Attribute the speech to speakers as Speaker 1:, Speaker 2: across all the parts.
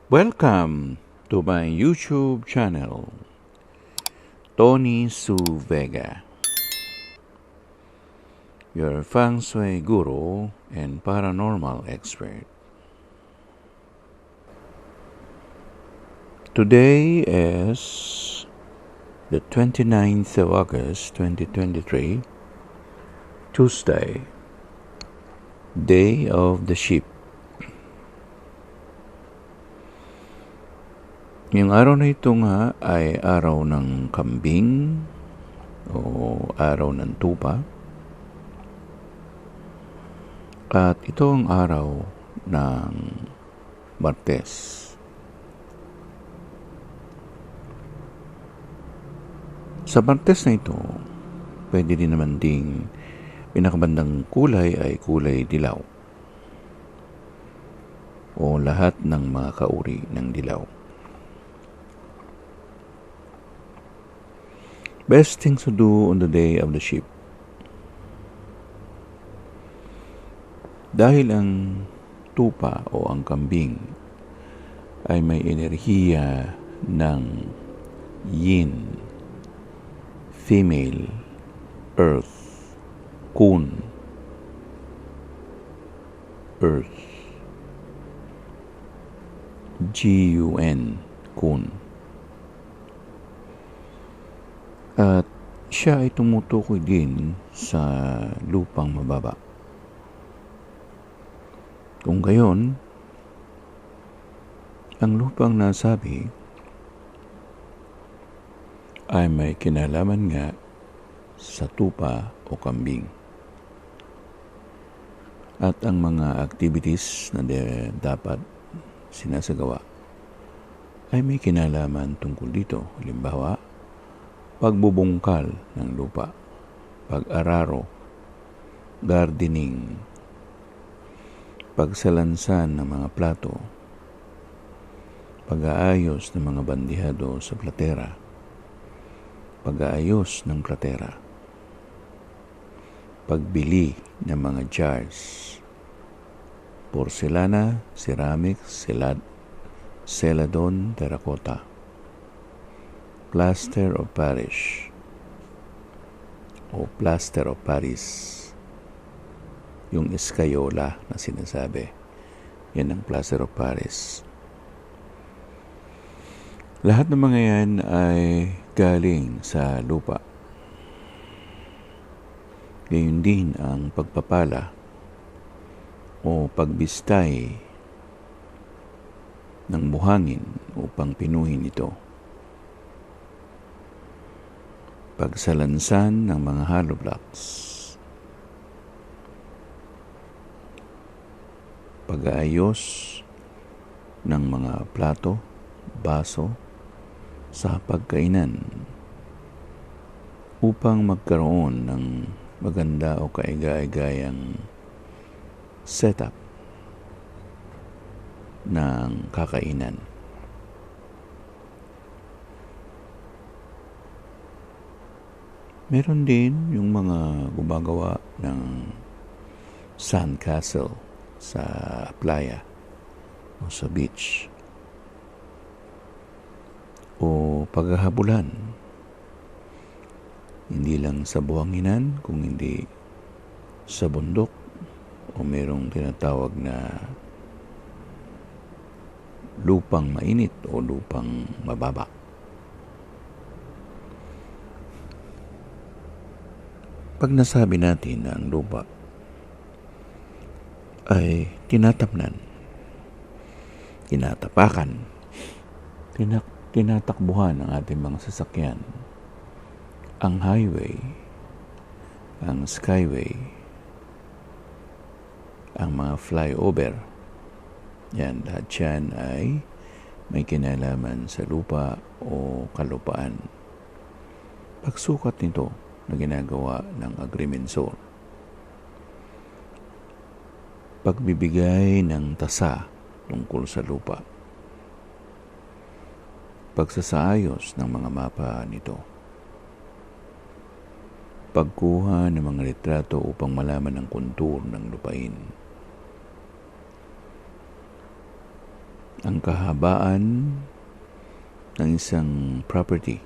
Speaker 1: Welcome to my YouTube channel, Tony Su Vega, your feng shui guru and paranormal expert. Today is the 29th of August 2023, Tuesday, Day of the Sheep. Yung araw na ito nga ay araw ng kambing o araw ng tupa. At ito ang araw ng Martes. Sa Martes na ito, pwede din naman ding pinakabandang kulay ay kulay dilaw o lahat ng mga kauri ng dilaw. Best things to do on the Day of the Sheep. Dahil ang tupa o ang kambing ay may enerhiya ng yin, female, earth, kun, earth, G-U-N, kun. At siya ay tumutukoy din sa lupang mababa. Kung gayon, ang lupang nasabi ay may kinalaman nga sa tupa o kambing. At ang mga activities na dapat sinasagawa ay may kinalaman tungkol dito. Halimbawa, pagbubungkal ng lupa, pag-araro, gardening, pagsalansan ng mga plato, pag-aayos ng mga bandihado sa platera, pag-aayos ng platera, pagbili ng mga jars, porselana, ceramics, celadon, terracotta, plaster of Paris o plaster of Paris, yung escayola na sinasabi, yan ang plaster of Paris. Lahat ng mga yan ay galing sa lupa. Gayon din ang pagpapala o pagbistay ng buhangin upang pinuhin ito. Pagsalansan ng mga hollow blocks, pag-aayos ng mga plato, baso sa pagkainan upang magkaroon ng maganda o kaigay-gayang setup ng kakainan. Meron din yung mga gumagawa ng sandcastle sa playa o sa beach o paghahabulan, hindi lang sa buhanginan kung hindi sa bundok o merong tinatawag na lupang mainit o lupang mababa. Pag nasabi natin na ang lupa ay tinatamnan, tinatapakan, tinatakbuhan ang ating mga sasakyan, ang highway, ang skyway, ang mga flyover, yan, lahat yan ay may kinalaman sa lupa o kalupaan. Pagsukat nito na ginagawa ng agrimensor, pagbibigay ng tasa tungkol sa lupa, pagsasaayos ng mga mapa nito, pagkuha ng mga litrato upang malaman ang kontur ng lupain, ang kahabaan ng isang property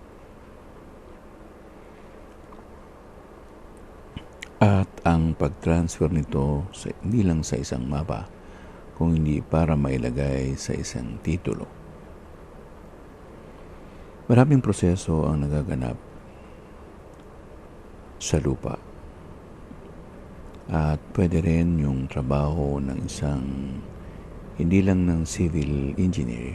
Speaker 1: at ang pag-transfer nito hindi lang sa isang mapa, kung hindi para mailagay sa isang titulo. Maraming proseso ang nagaganap sa lupa. At pwede rin yung trabaho ng isang hindi lang ng civil engineer,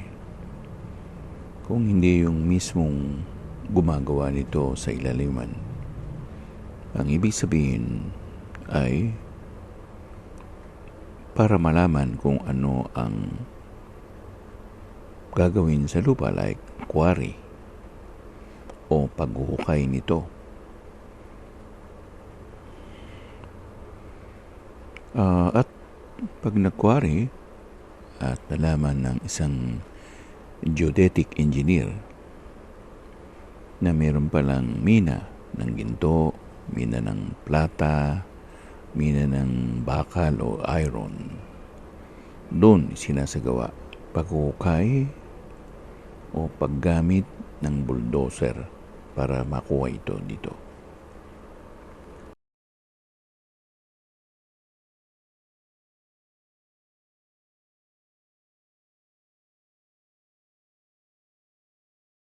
Speaker 1: kung hindi yung mismong gumagawa nito sa ilaliman. Ang ibig sabihin ay para malaman kung ano ang gagawin sa lupa, like quarry o paghuhukay nito. At pag nag-quarry at nalaman ng isang geodetic engineer na mayroon palang mina ng ginto, mina ng plata, mina ng bakal o iron, doon sinasagawa paghuhukay o paggamit ng bulldozer para makuha ito dito.